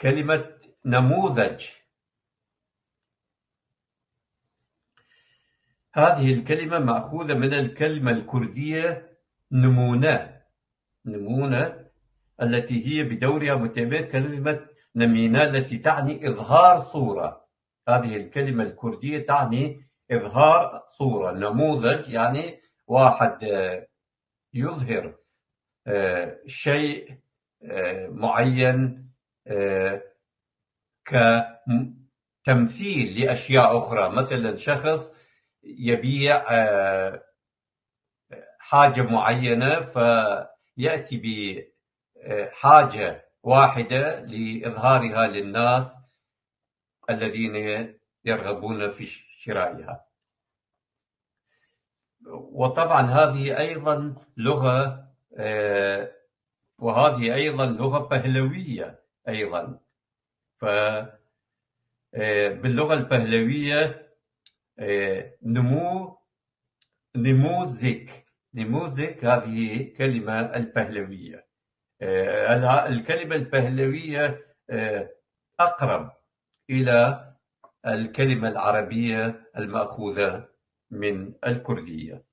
كلمة نموذج، هذه الكلمة مأخوذة من الكلمة الكردية نمونة، التي هي بدورها متبعة كلمة نمينة التي تعني إظهار صورة. هذه الكلمة الكردية تعني إظهار صورة. نموذج يعني واحد يظهر شيء معين كتمثيل لأشياء أخرى. مثلا شخص يبيع حاجة معينة فيأتي بحاجة واحدة لإظهارها للناس الذين يرغبون في شرائها. وطبعا هذه أيضا لغة وهذه أيضا لغة بهلوية أيضا. باللغة البهلوية نموذج هذه كلمة البهلوية. الكلمة البهلوية أقرب إلى الكلمة العربية المأخوذة من الكردية.